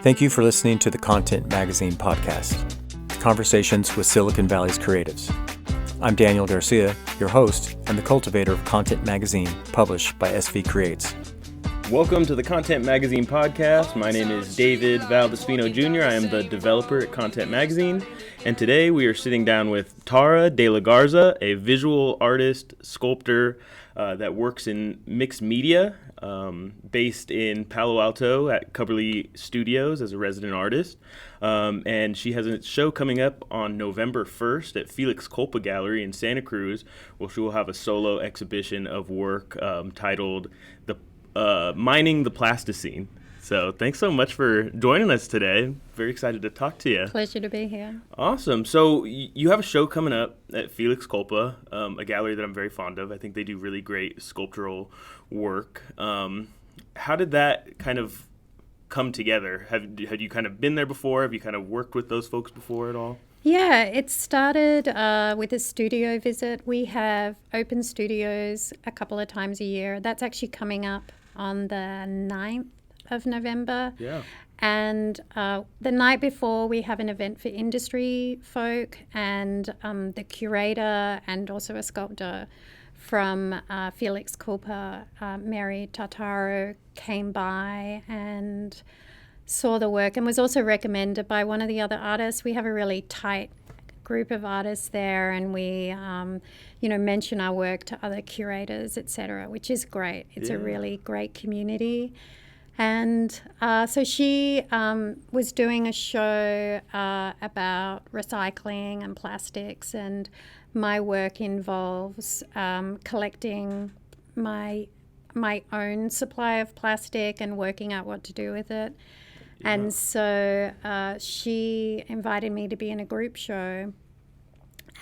Thank you for listening to the Content Magazine podcast, Conversations with Silicon Valley's Creatives. I'm Daniel Garcia, your host and the cultivator of Content Magazine, published by SV Creates. Welcome to the Content Magazine podcast. My name is David Valdespino Jr. I am the developer at Content Magazine, and today we are sitting down with Tara de la Garza, a visual artist, sculptor that works in mixed media, based in Palo Alto at Cubberley Studios as a resident artist. And she has a show coming up on November 1st at Felix Kulpa Gallery in Santa Cruz, where she will have a solo exhibition of work titled Mining the Plastocene. So thanks so much for joining us today. Very excited to talk to you. Pleasure to be here. Awesome. So you have a show coming up at Felix Kulpa, a gallery that I'm very fond of. I think they do really great sculptural work. How did that kind of come together? Had you kind of been there before? Have you kind of worked with those folks before at all? Yeah, it started with a studio visit. We have open studios a couple of times a year. That's actually coming up on the 9th of November. Yeah. And the night before, we have an event for industry folk, and the curator and also a sculptor from Felix Kulpa, Mary Tartaro, came by and saw the work and was also recommended by one of the other artists. We have a really tight group of artists there, and we mention our work to other curators, etc., which is great. It's a really great community. And so she was doing a show about recycling and plastics, and my work involves collecting my own supply of plastic and working out what to do with it. Yeah. And so she invited me to be in a group show,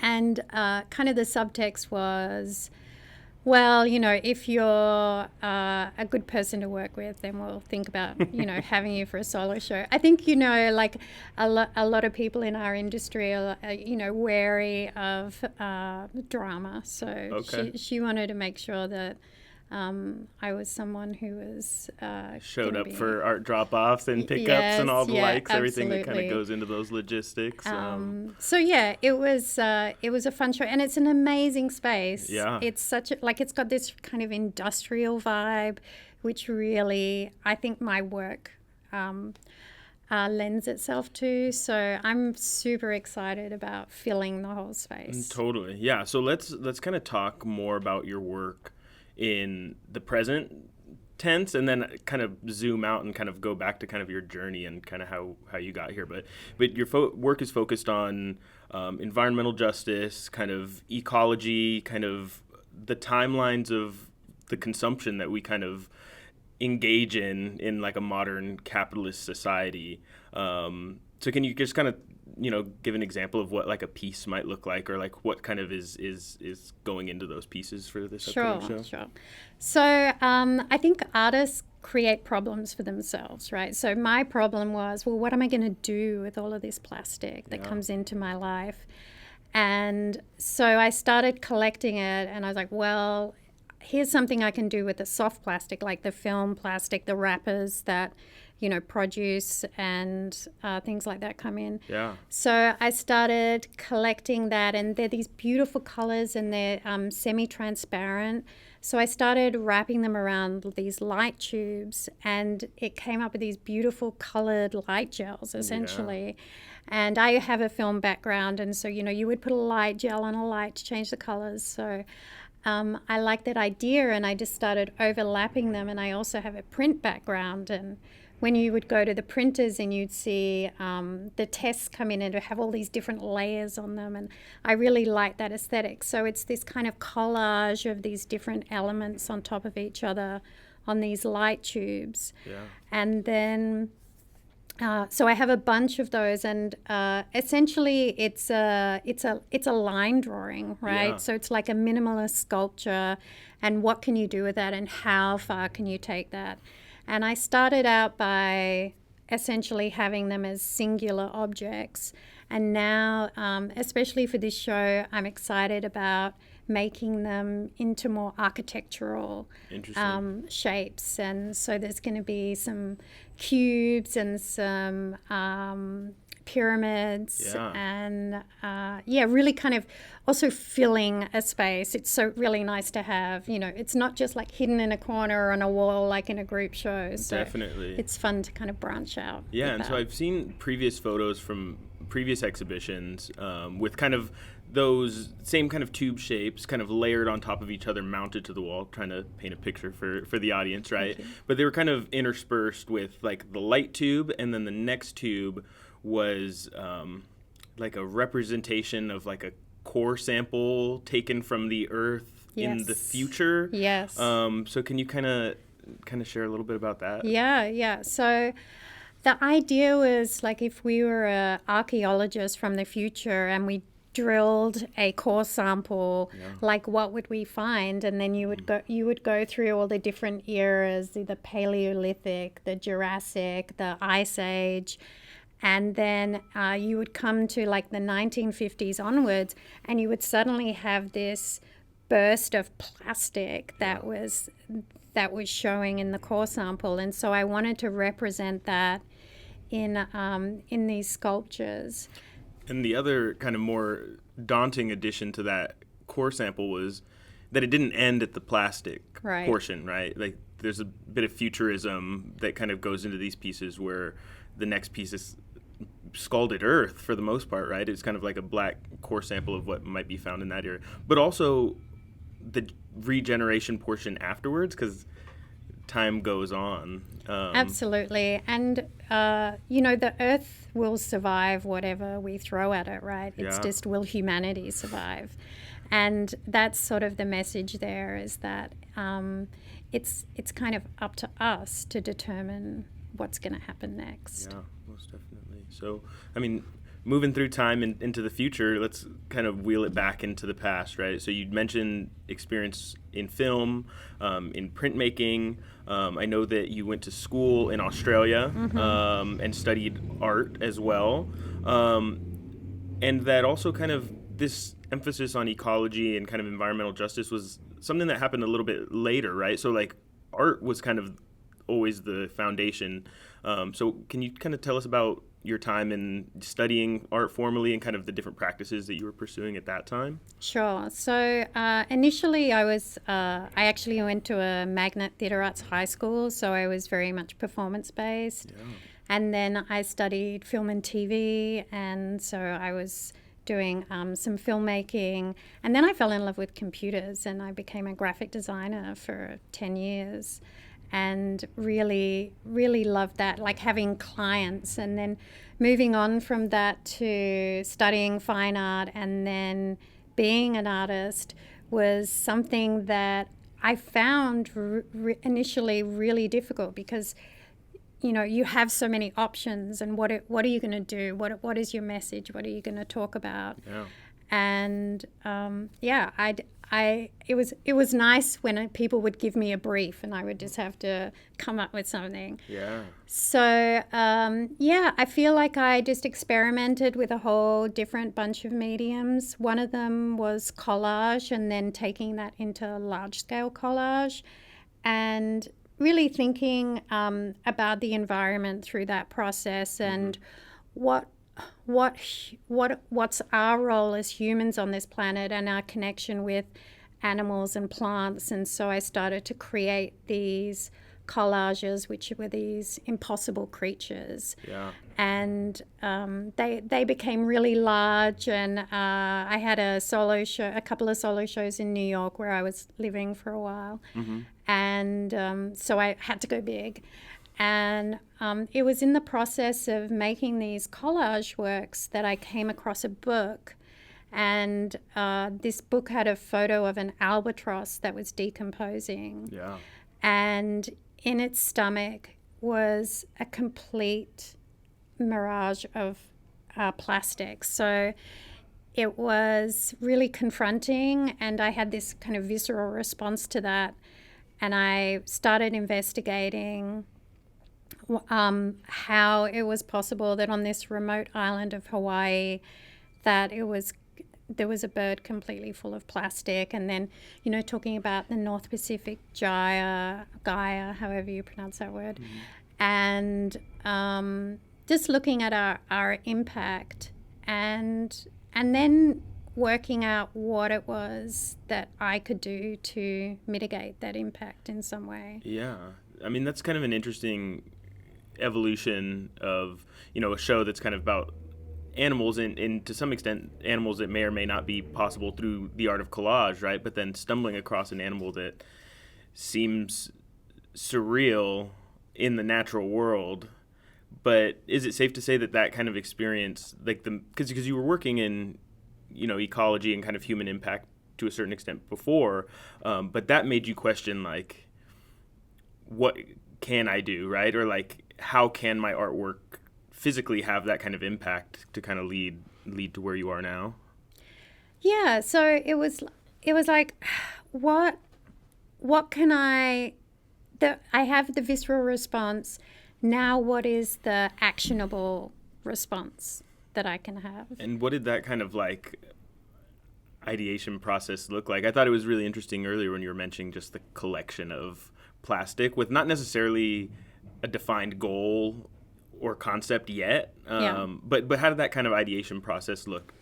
and kind of the subtext was, well, if you're a good person to work with, then we'll think about, having you for a solo show. I think, like a lot of people in our industry are, wary of drama. So she wanted to make sure that I was someone who was showed up for art drop-offs and pickups and all the likes, everything that kind of goes into those logistics. So yeah, it was a fun show, and it's an amazing space. Yeah, it's it's got this kind of industrial vibe, which really I think my work lends itself to. So I'm super excited about filling the whole space. Totally, yeah. So let's kind of talk more about your work in the present tense, and then kind of zoom out and kind of go back to kind of your journey and kind of how you got here. But your work is focused on environmental justice, kind of ecology, kind of the timelines of the consumption that we kind of engage in like a modern capitalist society. So can you just kind of give an example of what like a piece might look like, or like what kind of is going into those pieces for this upcoming show? Sure. So I think artists create problems for themselves, right? So my problem was, well, what am I going to do with all of this plastic that comes into my life? And so I started collecting it, and I was like, well, here's something I can do with the soft plastic, like the film plastic, the wrappers that produce and things like that come in. Yeah. So I started collecting that, and they're these beautiful colors, and they're semi-transparent. So I started wrapping them around these light tubes, and it came up with these beautiful colored light gels, essentially. Yeah. And I have a film background, and so, you would put a light gel on a light to change the colors. So I like that idea, and I just started overlapping them. And I also have a print background, and when you would go to the printers and you'd see the tests come in and have all these different layers on them, and I really like that aesthetic. So it's this kind of collage of these different elements on top of each other on these light tubes. Yeah. And then so I have a bunch of those, and essentially it's a line drawing, right? Yeah. So it's like a minimalist sculpture, and what can you do with that, and how far can you take that? And I started out by essentially having them as singular objects. And now, especially for this show, I'm excited about making them into more architectural shapes. And so there's going to be some cubes and some pyramids and really kind of also filling a space. It's so really nice to have, it's not just like hidden in a corner or on a wall like in a group show. So definitely. It's fun to kind of branch out. Yeah, and so I've seen previous photos from previous exhibitions with kind of those same kind of tube shapes kind of layered on top of each other, mounted to the wall, trying to paint a picture for the audience, right? But they were kind of interspersed with like the light tube, and then the next tube was like a representation of like a core sample taken from the earth in the future. Yes. So can you kind of share a little bit about that? Yeah. So the idea was like if we were an archaeologist from the future and we drilled a core sample, like what would we find? And then you would go through all the different eras, the Paleolithic, the Jurassic, the Ice Age. And then you would come to like the 1950s onwards, and you would suddenly have this burst of plastic that was showing in the core sample. And so I wanted to represent that in these sculptures. And the other kind of more daunting addition to that core sample was that it didn't end at the plastic portion, right? Like there's a bit of futurism that kind of goes into these pieces where the next piece is scalded earth for the most part, right? It's kind of like a black core sample of what might be found in that era. But also the regeneration portion afterwards, because time goes on. Absolutely. And, the earth will survive whatever we throw at it, right? It's just, will humanity survive? And that's sort of the message there, is that it's kind of up to us to determine what's going to happen next. Yeah, most definitely. So, I mean, moving through time and into the future, let's kind of wheel it back into the past, right? So you'd mentioned experience in film, in printmaking. I know that you went to school in Australia and studied art as well. And that also kind of this emphasis on ecology and kind of environmental justice was something that happened a little bit later, right? So like art was kind of always the foundation. So can you kind of tell us about your time in studying art formally and kind of the different practices that you were pursuing at that time? Sure. So initially I actually went to a magnet theatre arts high school, so I was very much performance-based. Yeah. And then I studied film and TV, and so I was doing some filmmaking. And then I fell in love with computers, and I became a graphic designer for 10 years. And really, really loved that, like having clients, and then moving on from that to studying fine art and then being an artist was something that I found initially really difficult, because you have so many options, and what are you going to do? What is your message? What are you going to talk about? Yeah. And it was nice when people would give me a brief and I would just have to come up with something. Yeah. So, I feel like I just experimented with a whole different bunch of mediums. One of them was collage, and then taking that into large-scale collage and really thinking about the environment through that process and what's our role as humans on this planet and our connection with animals and plants. And so I started to create these collages, which were these impossible creatures. Yeah. And they became really large, and I had a couple of solo shows in New York where I was living for a while. And so I had to go big. And it was in the process of making these collage works that I came across a book. And this book had a photo of an albatross that was decomposing. Yeah. And in its stomach was a complete mirage of plastic. So it was really confronting, and I had this kind of visceral response to that. And I started investigating how it was possible that on this remote island of Hawaii, that it was there was a bird completely full of plastic. And then, talking about the North Pacific Gaia, however you pronounce that word. And just looking at our impact and then working out what it was that I could do to mitigate that impact in some way. Yeah. I mean, that's kind of an interesting evolution of, a show that's kind of about animals and to some extent animals that may or may not be possible through the art of collage, right? But then stumbling across an animal that seems surreal in the natural world. But is it safe to say that kind of experience, like because you were working in, ecology and kind of human impact to a certain extent before, but that made you question, like, what can I do, right? Or like, how can my artwork physically have that kind of impact to kind of lead to where you are now? Yeah, so it was like, what can I have the visceral response. Now what is the actionable response that I can have? And what did that kind of like ideation process look like? I thought it was really interesting earlier when you were mentioning just the collection of plastic with not necessarily a defined goal or concept yet. But how did that kind of ideation process look?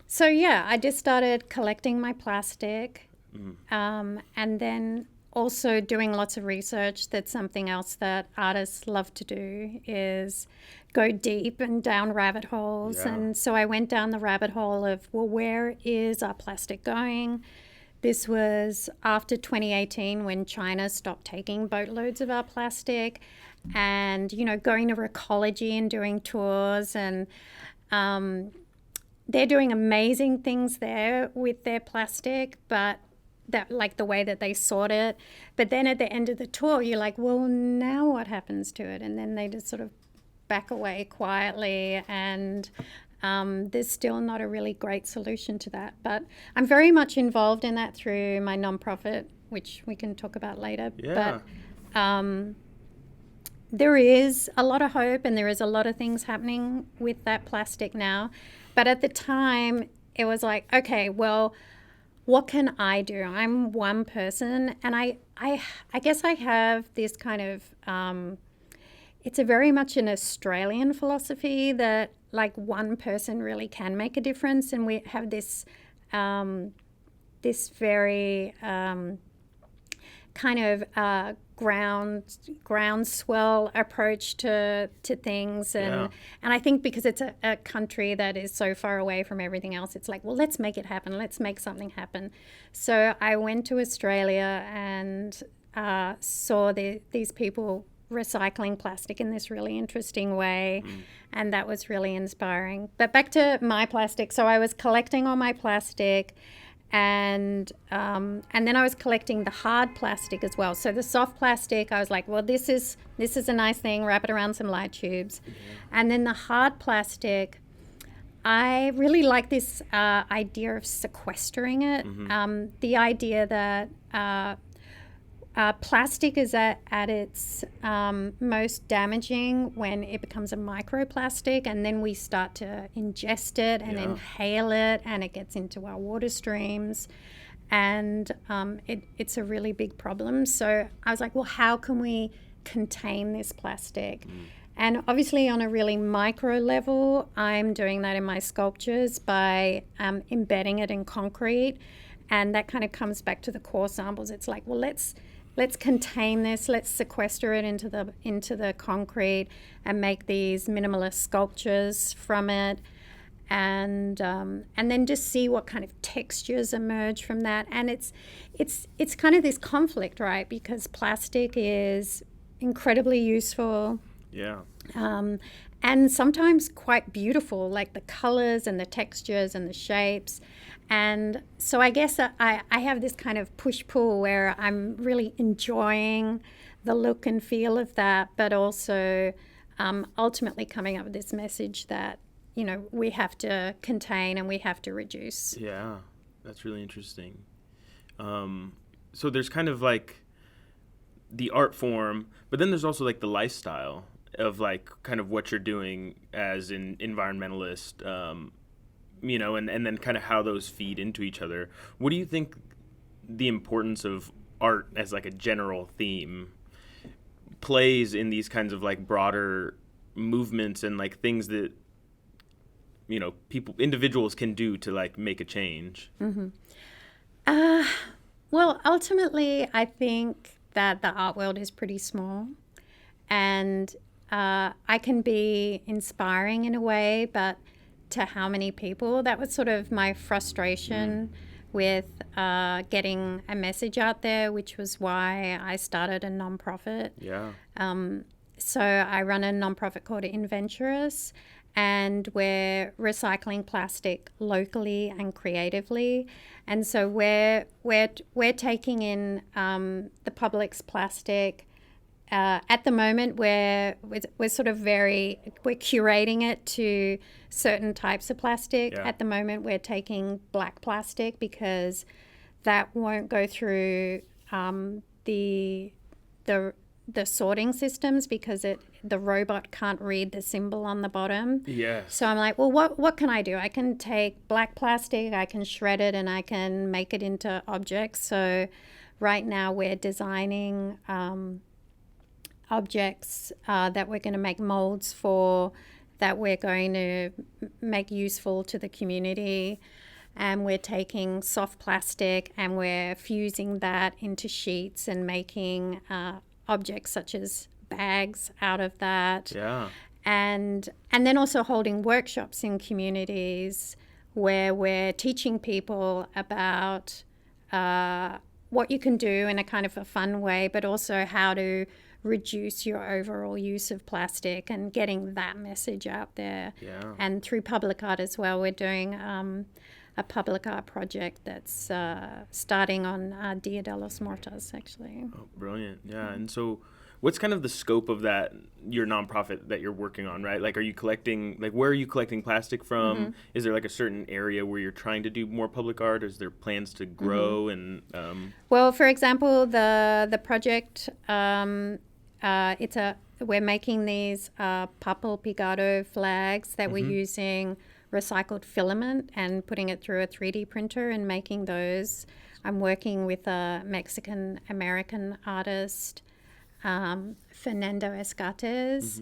So I just started collecting my plastic, and then also doing lots of research. That's something else that artists love to do, is go deep and down rabbit holes. Yeah. And so I went down the rabbit hole of, well, where is our plastic going? This was after 2018 when China stopped taking boatloads of our plastic, and, going to Recology and doing tours, and they're doing amazing things there with their plastic, but that, like, the way that they sort it. But then at the end of the tour, you're like, well, now what happens to it? And then they just sort of back away quietly, and there's still not a really great solution to that. But I'm very much involved in that through my nonprofit, which we can talk about later. Yeah. But there is a lot of hope, and there is a lot of things happening with that plastic now. But at the time, it was like, okay, well, what can I do? I'm one person, and I guess I have this kind of, it's a very much an Australian philosophy that, like, one person really can make a difference, and we have this this very kind of groundswell approach to things, and I think because it's a country that is so far away from everything else, it's like, well, let's make it happen, let's make something happen. So I went to Australia and saw these people recycling plastic in this really interesting way, and that was really inspiring. But back to my plastic. So I was collecting all my plastic, and then I was collecting the hard plastic as well. So the soft plastic, I was like, well, this is a nice thing, wrap it around some light tubes. And then the hard plastic, I really like this idea of sequestering it. The idea that plastic is at its most damaging when it becomes a microplastic, and then we start to ingest it and inhale it, and it gets into our water streams, and it's a really big problem. So I was like, well, how can we contain this plastic? And obviously on a really micro level, I'm doing that in my sculptures by embedding it in concrete, and that kind of comes back to the core samples. It's like, well, let's contain this, let's sequester it into the concrete and make these minimalist sculptures from it, and then just see what kind of textures emerge from that. And it's kind of this conflict, right? Because plastic is incredibly useful. Yeah. And sometimes quite beautiful, like the colors and the textures and the shapes. And so I guess I have this kind of push-pull where I'm really enjoying the look and feel of that, but also ultimately coming up with this message that, we have to contain and we have to reduce. Yeah, that's really interesting. So there's kind of like the art form, but then there's also like the lifestyle of like kind of what you're doing as an environmentalist, and then kind of how those feed into each other. What do you think the importance of art as like a general theme plays in these kinds of like broader movements and like things that individuals can do to like make a change? Well, ultimately, I think that the art world is pretty small, and I can be inspiring in a way, but to how many people? That was sort of my frustration with getting a message out there, which was why I started a nonprofit. Yeah. So I run a nonprofit called Inventurous, and we're recycling plastic locally and creatively. And so we're taking in the public's plastic. At the moment, we're sort of we're curating it to certain types of plastic. Yeah. At the moment, we're taking black plastic because that won't go through the sorting systems because the robot can't read the symbol on the bottom. Yes. So I'm like, well, what can I do? I can take black plastic, I can shred it, and I can make it into objects. So right now we're designing objects that we're going to make molds for, that we're going to make useful to the community. And we're taking soft plastic and we're fusing that into sheets and making objects such as bags out of that. Yeah. And then also holding workshops in communities where we're teaching people about what you can do in a kind of a fun way, but also how to reduce your overall use of plastic and getting that message out there. Yeah. And through public art as well, we're doing a public art project that's starting on Dia de los Muertos, actually. Oh, brilliant. Yeah. And so what's kind of the scope of that, your nonprofit that you're working on, right? Like, are you collecting, like, where are you collecting plastic from? Is there like a certain area where you're trying to do more public art? Is there plans to grow? And Well, for example, the project, we're making these papel pegado flags that we're using recycled filament and putting it through a 3D printer and making those. I'm working with a Mexican-American artist, Fernando Escates,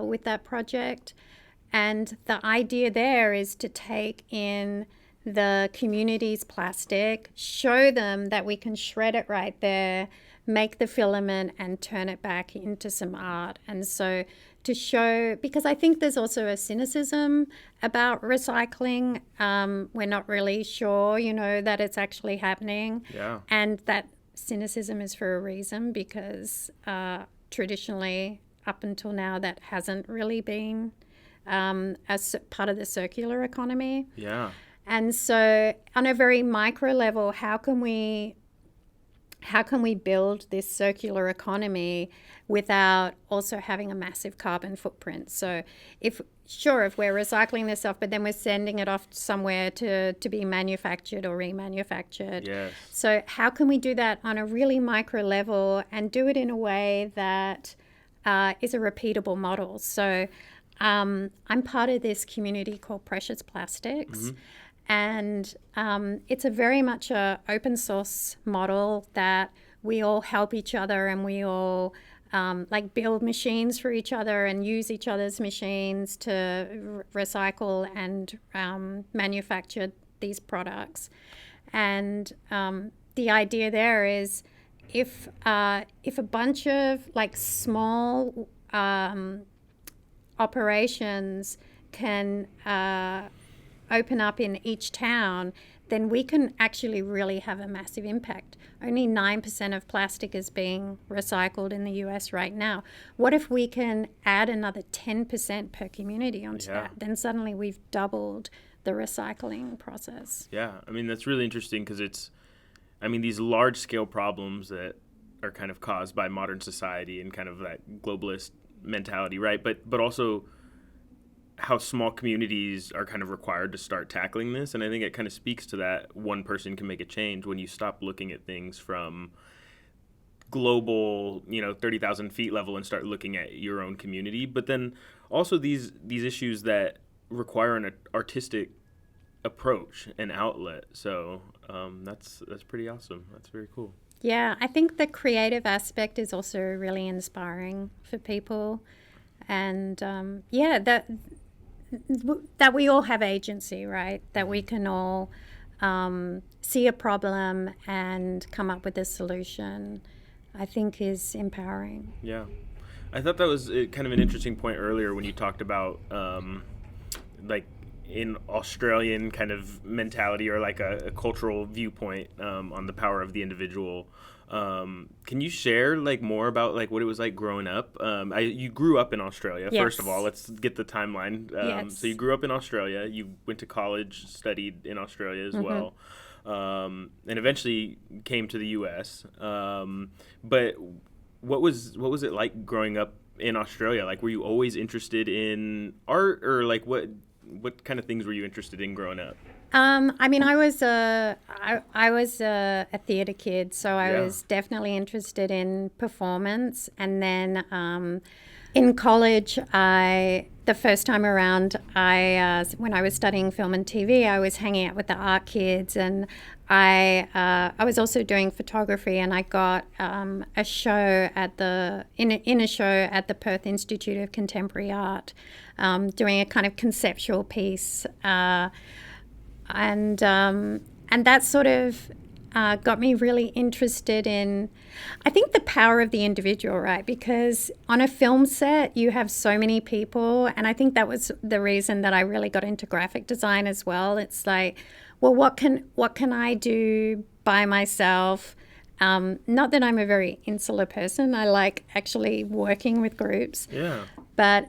with that project. And the idea there is to take in the community's plastic, show them that we can shred it right there, make the filament and turn it back into some art. And so to show, because I think there's also a cynicism about recycling. We're not really sure, that it's actually happening. Yeah. And that cynicism is for a reason, because traditionally, up until now, that hasn't really been as part of the circular economy. Yeah. And so on a very micro level, how can we build this circular economy without also having a massive carbon footprint? So if we're recycling this stuff, but then we're sending it off somewhere to be manufactured or remanufactured. Yes. So how can we do that on a really micro level and do it in a way that is a repeatable model? So I'm part of this community called Precious Plastics. And it's a very much a open source model that we all help each other, and we all build machines for each other and use each other's machines to recycle and manufacture these products. And the idea there is if a bunch of small operations can open up in each town, then we can actually really have a massive impact. Only 9% of plastic is being recycled in the US right now. What if we can add another 10% per community onto that? Then suddenly we've doubled the recycling process. Yeah, I mean, that's really interesting because these large-scale problems that are kind of caused by modern society and kind of that globalist mentality, right? But also how small communities are kind of required to start tackling this. And I think it kind of speaks to that one person can make a change when you stop looking at things from global, 30,000 feet level and start looking at your own community. But then also these issues that require an artistic approach and outlet. So that's pretty awesome. That's very cool. Yeah, I think the creative aspect is also really inspiring for people, and that we all have agency, right? That we can all see a problem and come up with a solution, I think is empowering. Yeah. I thought that was kind of an interesting point earlier when you talked about like in Australian kind of mentality or like a cultural viewpoint on the power of the individual. Can you share like more about like what it was like growing up? You grew up in Australia. Yes. First of all, let's get the timeline. Yes. So you grew up in Australia. You went to college, studied in Australia as well, and eventually came to the U.S. But what was it like growing up in Australia? Like, were you always interested in art, or like what kind of things were you interested in growing up? I mean, I was a theater kid, so I was definitely interested in performance. And then in college, the first time around, when I was studying film and TV, I was hanging out with the art kids, and I was also doing photography, and I got a show in a show at the Perth Institute of Contemporary Art, doing a kind of conceptual piece. And that sort of got me really interested in, I think, the power of the individual, right? Because on a film set, you have so many people, and I think that was the reason that I really got into graphic design as well. It's like, well, what can I do by myself? Not that I'm a very insular person. I like actually working with groups. Yeah. But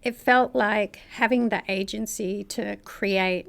it felt like having the agency to create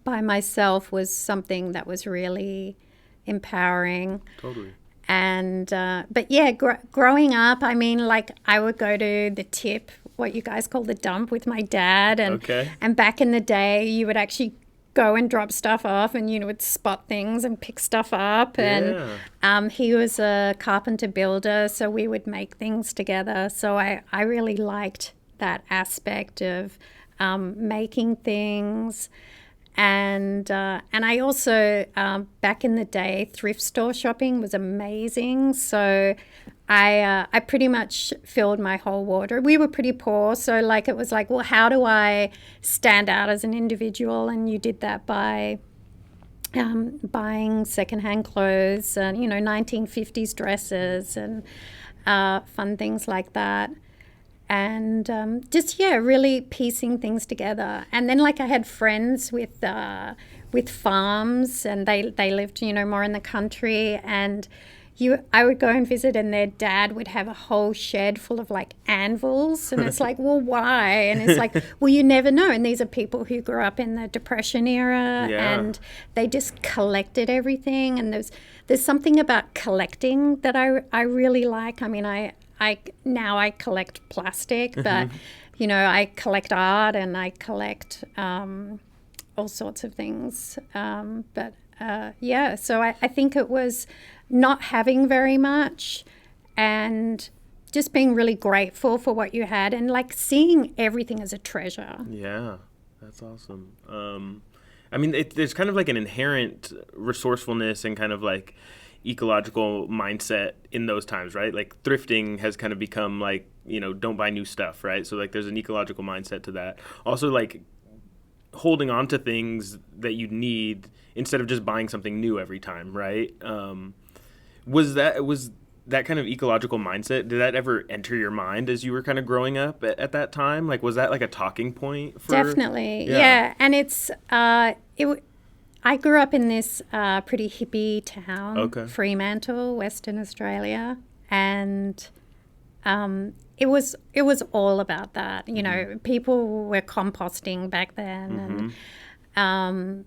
by myself was something that was really empowering. Totally. And but yeah, growing up, I mean, like I would go to the tip, what you guys call the dump, with my dad, and back in the day, you would actually go and drop stuff off, and would spot things and pick stuff up. Yeah. And he was a carpenter builder, so we would make things together. So I really liked that aspect of making things. And I also, back in the day, thrift store shopping was amazing. So I pretty much filled my whole wardrobe. We were pretty poor, so like it was like, well, how do I stand out as an individual? And you did that by buying secondhand clothes and 1950s dresses and fun things like that. And really piecing things together. And then like I had friends with farms, and they lived more in the country, and I would go and visit, and their dad would have a whole shed full of like anvils, and it's like, well, why? And it's like, well, you never know. And these are people who grew up in the Depression era, and they just collected everything. And there's something about collecting that I really like. I mean, I collect plastic, but I collect art, and I collect all sorts of things. So I think it was not having very much and just being really grateful for what you had, and like seeing everything as a treasure. Yeah, that's awesome. I mean, there's kind of like an inherent resourcefulness and kind of like ecological mindset in those times, right? Like thrifting has kind of become like, don't buy new stuff, right? So like there's an ecological mindset to that. Also like holding on to things that you need instead of just buying something new every time, right? Was that kind of ecological mindset, did that ever enter your mind as you were kind of growing up at that time? Like, was that like a talking point for... Definitely, yeah. And it's, I grew up in this pretty hippie town, Fremantle, Western Australia, and it was all about that. People were composting back then, and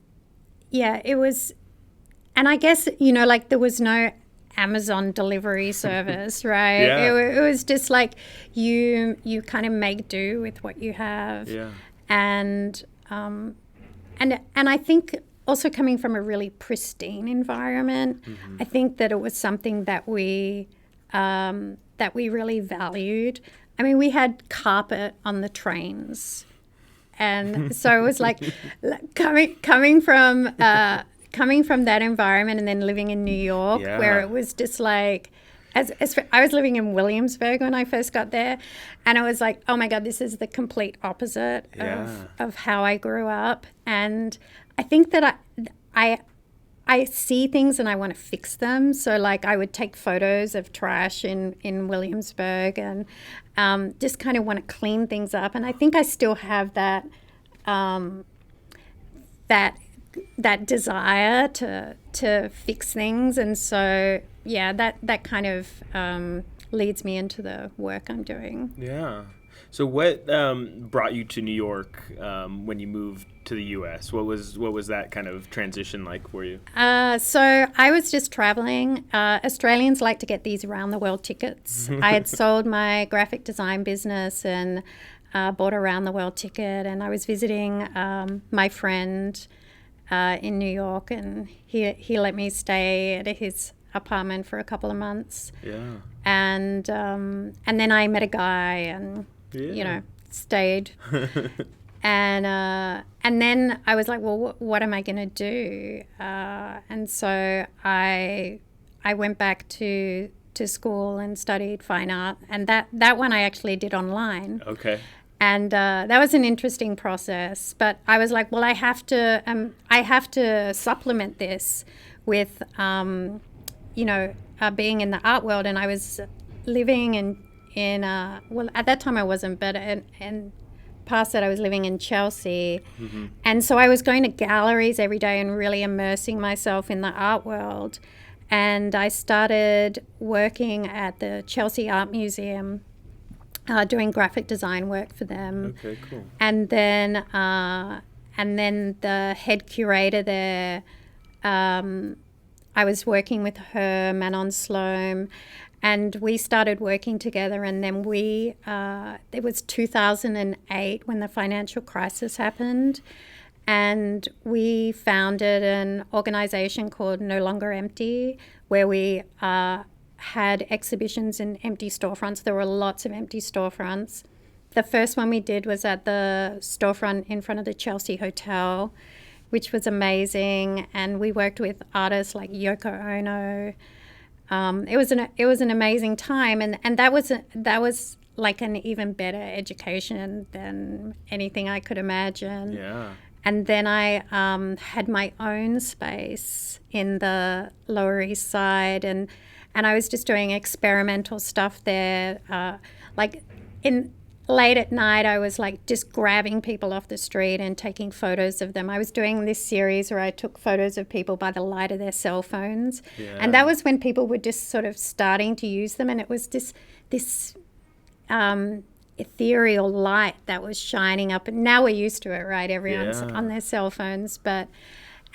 it was, and I guess like there was no Amazon delivery service, right? It was just like you kind of make do with what you have, and I think. Also coming from a really pristine environment, I think that it was something that we that we really valued. I mean, we had carpet on the trains. And so it was like coming from that environment and then living in New York, where it was just like, as I was living in Williamsburg when I first got there, and I was like, oh my God, this is the complete opposite of how I grew up. And I think that I see things and I want to fix them. So like I would take photos of trash in Williamsburg and just kind of want to clean things up. And I think I still have that that desire to fix things. And so, yeah, that kind of leads me into the work I'm doing. Yeah. So what brought you to New York when you moved to the U.S.? What was that kind of transition like for you? So I was just traveling. Australians like to get these around the world tickets. I had sold my graphic design business and bought a round the world ticket, and I was visiting my friend in New York, and he let me stay at his apartment for a couple of months. Yeah. And then I met a guy and stayed. And then I was like, well, what am I going to do? And so I went back to school and studied fine art, and that one I actually did online. Okay. And that was an interesting process. But I was like, well, I have to supplement this with, being in the art world. And I was living in at that time I wasn't, but and past that I was living in Chelsea. Mm-hmm. And so I was going to galleries every day and really immersing myself in the art world. And I started working at the Chelsea Art Museum, doing graphic design work for them. Okay, cool. And then the head curator there, I was working with her, Manon Sloan, and we started working together. And then it was 2008 when the financial crisis happened, and we founded an organization called No Longer Empty, where we had exhibitions in empty storefronts. There were lots of empty storefronts. The first one we did was at the storefront in front of the Chelsea Hotel, which was amazing. And we worked with artists like Yoko Ono. It was an amazing time, and that was like an even better education than anything I could imagine. Yeah. And then I had my own space in the Lower East Side, and I was just doing experimental stuff there. Late at night, I was like just grabbing people off the street and taking photos of them. I was doing this series where I took photos of people by the light of their cell phones. Yeah. And that was when people were just sort of starting to use them. And it was this ethereal light that was shining up. And now we're used to it, right? Everyone's on their cell phones.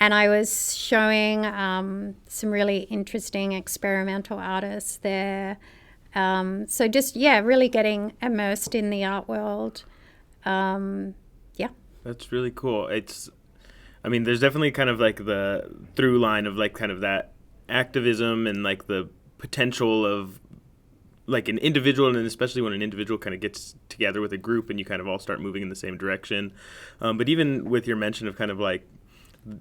And I was showing some really interesting experimental artists there. So just, really getting immersed in the art world. That's really cool. There's definitely kind of like the through line of like kind of that activism and like the potential of like an individual, and especially when an individual kind of gets together with a group and you kind of all start moving in the same direction. But even with your mention of kind of like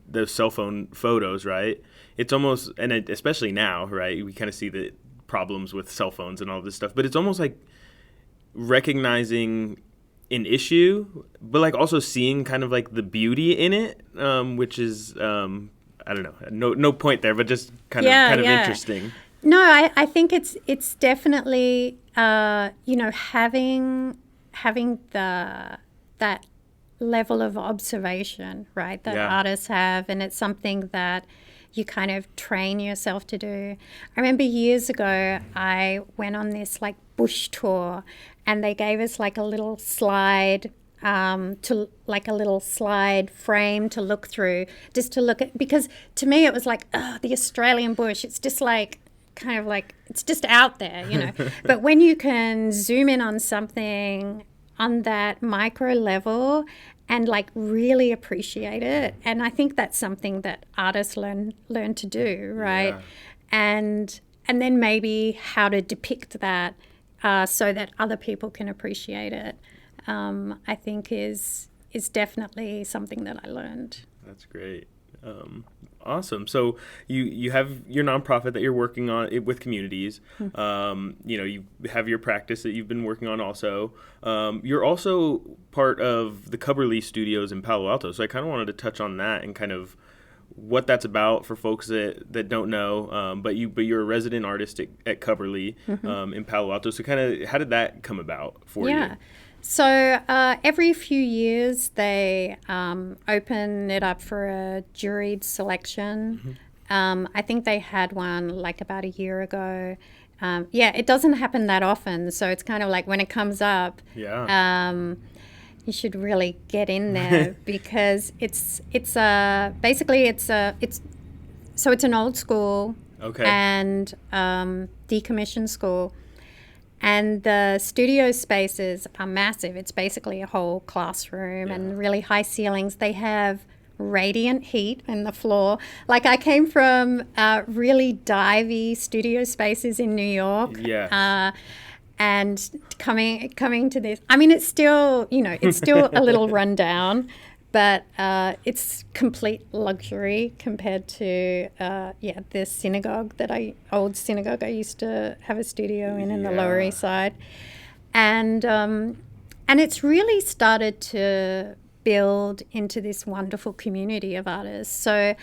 the cell phone photos, right? It's almost, and especially now, right? We kind of see the problems with cell phones and all this stuff, but it's almost like recognizing an issue, but like also seeing kind of like the beauty in it, which is I don't know, no point there, but just kind of interesting. No, I think it's definitely having that level of observation, right, that artists have, and it's something that you kind of train yourself to do. I remember years ago I went on this like bush tour, and they gave us like a little slide frame to look through, just to look at, because to me it was like, the Australian bush, it's just like kind of like, it's just out there, But when you can zoom in on something on that micro level and like really appreciate it, and I think that's something that artists learn to do, right? Yeah. then maybe how to depict that so that other people can appreciate it, I think is definitely something that I learned. That's great. Awesome. So you have your nonprofit that you're working on with communities. You have your practice that you've been working on also. You're also part of the Cubberley Studios in Palo Alto. So I kind of wanted to touch on that and kind of what that's about for folks that don't know. But you're a resident artist at Cubberley in Palo Alto. So kind of how did that come about for you? So every few years they open it up for a juried selection. I think they had one like about a year ago. It doesn't happen that often, so it's kind of like when it comes up, you should really get in there because it's an old school and decommissioned school. And the studio spaces are massive. It's basically a whole classroom and really high ceilings. They have radiant heat in the floor. Like I came from really divey studio spaces in New York. And coming to this, I mean, it's still a little run down, but it's complete luxury compared to the old synagogue I used to have a studio in the Lower East Side, and it's really started to build into this wonderful community of artists. So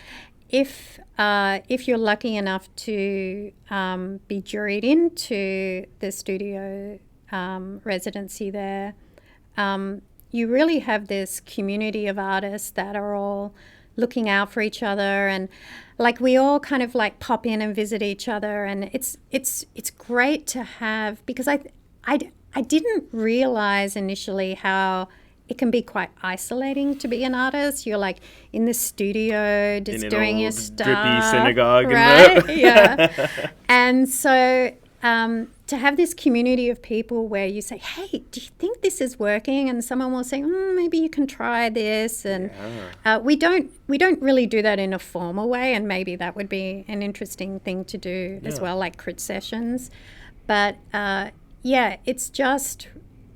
if you're lucky enough to be juried into the studio residency there, you really have this community of artists that are all looking out for each other, and like we all kind of like pop in and visit each other, and it's great to have, because I didn't realize initially how it can be quite isolating to be an artist. You're like in the studio just doing your stuff, drippy synagogue, right? And so to have this community of people where you say, hey, do you think this is working? And someone will say, maybe you can try this. And we don't really do that in a formal way. And maybe that would be an interesting thing to do as well, like crit sessions. But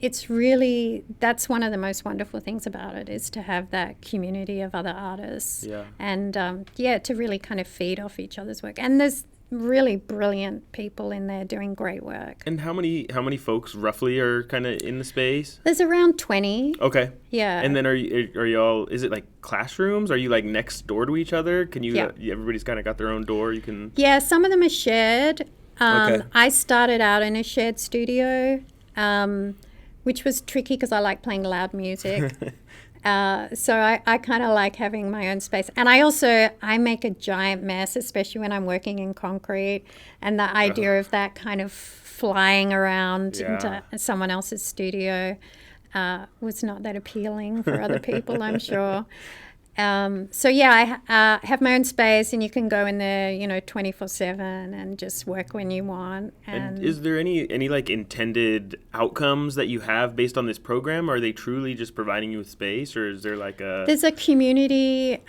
it's really, that's one of the most wonderful things about it, is to have that community of other artists. And to really kind of feed off each other's work. And there's really brilliant people in there doing great work. And how many folks roughly are kind of in the space? There's around 20. Okay. Yeah. And then are you all, is it like classrooms? Are you like next door to each other? Can you, everybody's kind of got their own door, you can? Yeah, some of them are shared. I started out in a shared studio, which was tricky because I like playing loud music. So I kind of like having my own space. And I make a giant mess, especially when I'm working in concrete. And the idea of that kind of flying around into someone else's studio was not that appealing for other people, I'm sure. I have my own space, and you can go in there, 24/7 and just work when you want. And is there any like intended outcomes that you have based on this program? Are they truly just providing you with space, or is there like There's a community.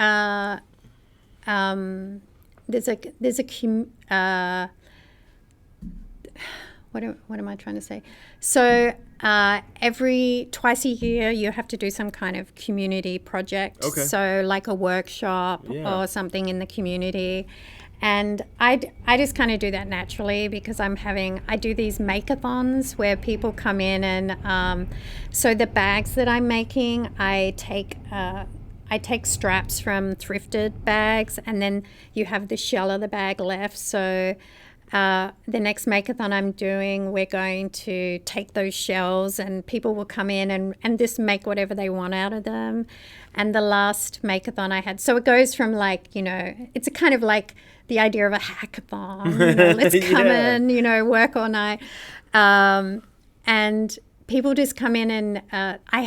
What am I trying to say? So twice a year you have to do some kind of community project. So like a workshop or something in the community. And I just kind of do that naturally because I do these make-a-thons where people come in, and so the bags that I'm making, I take straps from thrifted bags, and then you have the shell of the bag left. So the next make-a-thon I'm doing, we're going to take those shells, and people will come in and just make whatever they want out of them. And the last make-a-thon I had, so it goes from like, it's a kind of like the idea of a hackathon, let's come in, work all night. And people just come in, and I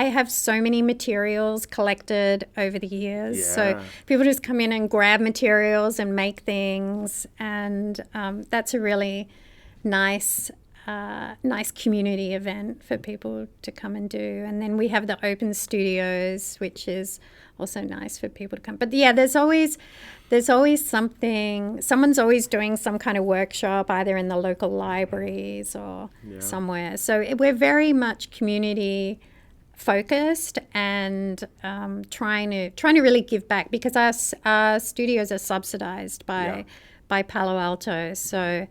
have so many materials collected over the years. So people just come in and grab materials and make things. And that's a really nice community event for people to come and do. And then we have the open studios, which is also nice for people to come. But yeah, there's always something. Someone's always doing some kind of workshop, either in the local libraries or somewhere. So we're very much community focused and trying to really give back, because our studios are subsidized by Palo Alto. So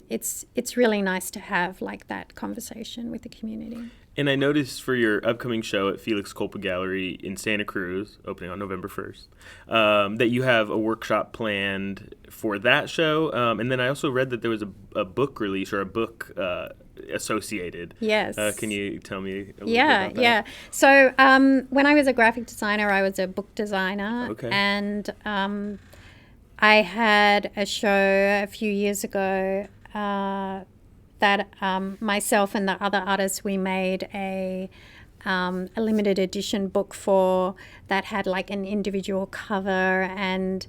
it's really nice to have like that conversation with the community. And I noticed for your upcoming show at Felix Kulpa Gallery in Santa Cruz, opening on November 1st, that you have a workshop planned for that show. And then I also read that there was a book release or a book associated. Yes. Can you tell me a little bit about that? Yeah. So when I was a graphic designer, I was a book designer. Okay. And I had a show a few years ago that myself and the other artists, we made a limited edition book for that had like an individual cover, and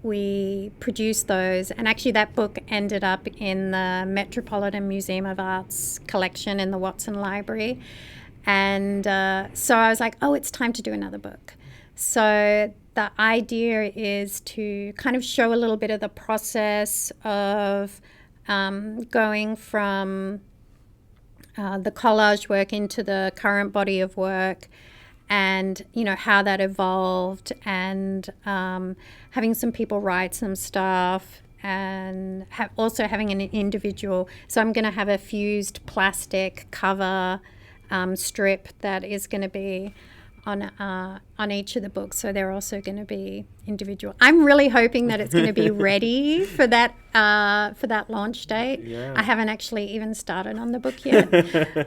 we produced those. And actually that book ended up in the Metropolitan Museum of Art's collection in the Watson Library. And so I was like, oh, it's time to do another book. So the idea is to kind of show a little bit of the process of going from the collage work into the current body of work, and how that evolved, and having some people write some stuff, and also having an individual. So I'm going to have a fused plastic cover strip that is going to be on each of the books, so they're also going to be individual. I'm really hoping that it's going to be ready for that launch date. Yeah. I haven't actually even started on the book yet,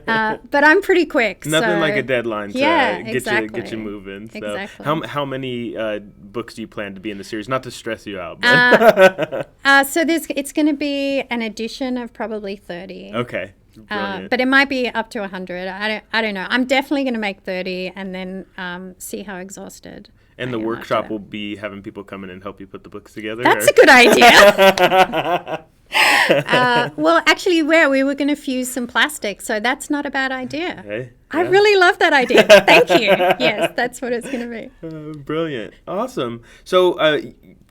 but I'm pretty quick. Nothing like a deadline to exactly. get you moving. So exactly. How many books do you plan to be in the series? Not to stress you out, but so it's going to be an edition of probably 30. Okay. But it might be up to 100. I don't know. I'm definitely going to make 30 and then see how exhausted. And the workshop will be having people come in and help you put the books together? That's a good idea. Well, actually, we were going to fuse some plastic, so that's not a bad idea. Hey, I really love that idea. Thank you. Yes, that's what it's going to be. Brilliant. Awesome. So,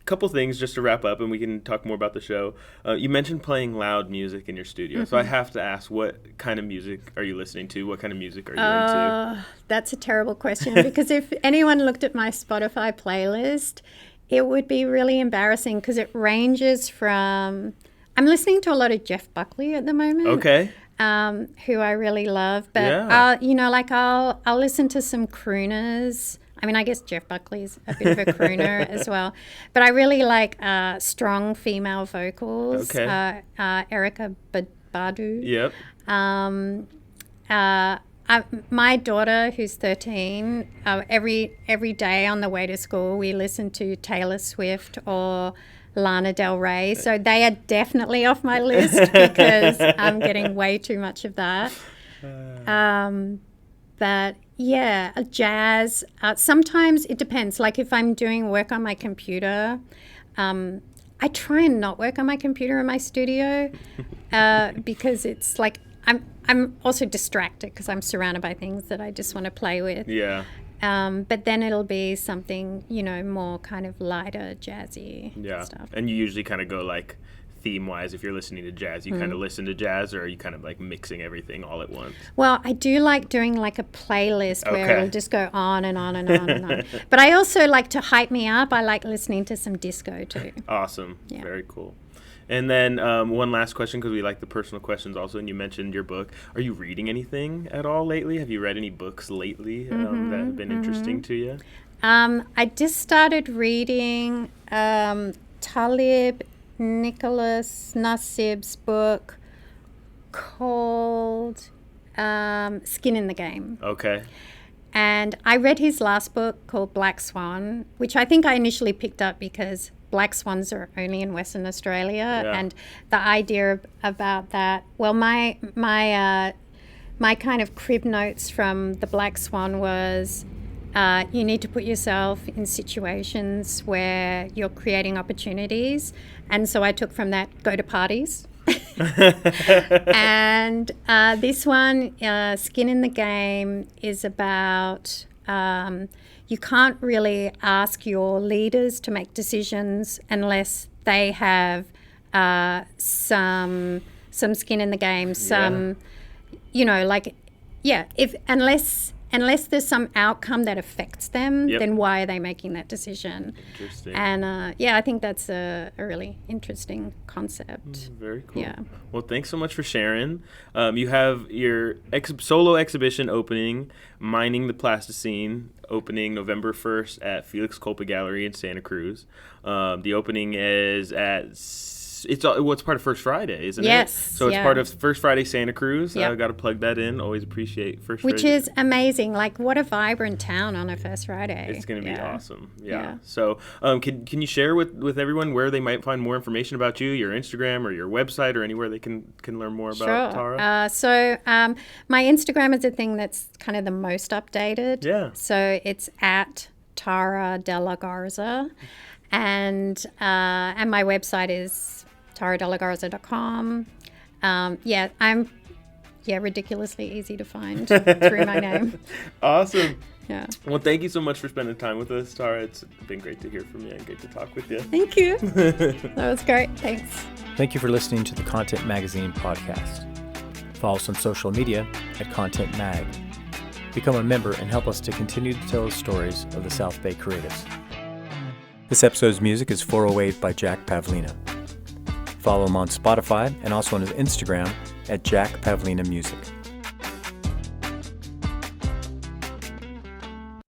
couple things just to wrap up, and we can talk more about the show. You mentioned playing loud music in your studio, so I have to ask, what kind of music are you listening to? What kind of music are you into? That's a terrible question, because if anyone looked at my Spotify playlist, it would be really embarrassing, because it ranges from... I'm listening to a lot of Jeff Buckley at the moment. Okay. Who I really love, but I'll listen to some crooners. I mean, I guess Jeff Buckley's a bit of a crooner as well. But I really like strong female vocals. Okay. Erykah Badu. Yep. My daughter, who's 13, every day on the way to school, we listen to Taylor Swift or Lana Del Rey. So they are definitely off my list, because I'm getting way too much of that. But yeah, jazz. Sometimes it depends. Like if I'm doing work on my computer, I try and not work on my computer in my studio because it's like I'm also distracted because I'm surrounded by things that I just want to play with. Yeah. But then it'll be something, more kind of lighter, jazzy stuff. And you usually kind of go like theme-wise, if you're listening to jazz, you kind of listen to jazz, or are you kind of like mixing everything all at once? Well, I do like doing like a playlist where it'll just go on and on and on and on. But I also like to hype me up. I like listening to some disco too. Awesome. Yeah. Very cool. And then one last question, because we like the personal questions also, and you mentioned your book. Are you reading anything at all lately? Have you read any books lately that have been interesting to you? I just started reading Talib Nicholas Nassib's book called Skin in the Game. Okay. And I read his last book called Black Swan, which I think I initially picked up because black swans are only in Western Australia. Yeah. And the idea about that, well, my kind of crib notes from the Black Swan was you need to put yourself in situations where you're creating opportunities. And so I took from that, go to parties. And this one, Skin in the Game, is about you can't really ask your leaders to make decisions unless they have some skin in the game, unless there's some outcome that affects them, then why are they making that decision? Interesting. And I think that's a really interesting concept. Very cool. Yeah. Well, thanks so much for sharing. You have your solo exhibition opening, Mining the Plastocene, opening November 1st at Felix Kulpa Gallery in Santa Cruz. The opening is at it's part of First Friday, isn't it? Yes. So it's part of First Friday Santa Cruz. Yep. I've got to plug that in. Always appreciate First Which Friday. is amazing. Like, what a vibrant town on a First Friday. It's going to be awesome. Yeah. So can you share with everyone where they might find more information about you, your Instagram or your website, or anywhere they can learn more about Tara? So my Instagram is the thing that's kind of the most updated. Yeah. So it's at Tara Della Garza. And my website is taradelagarza.com. I'm ridiculously easy to find through my name. Awesome. Yeah. Well, thank you so much for spending time with us, Tara. It's been great to hear from you and great to talk with you. Thank you. That was great. Thanks. Thank you for listening to the Content Magazine podcast. Follow us on social media at Content Mag. Become a member and help us to continue to tell the stories of the South Bay creatives. This episode's music is 408 by Jack Pavlina. Follow him on Spotify and also on his Instagram at Jack Pavlina Music.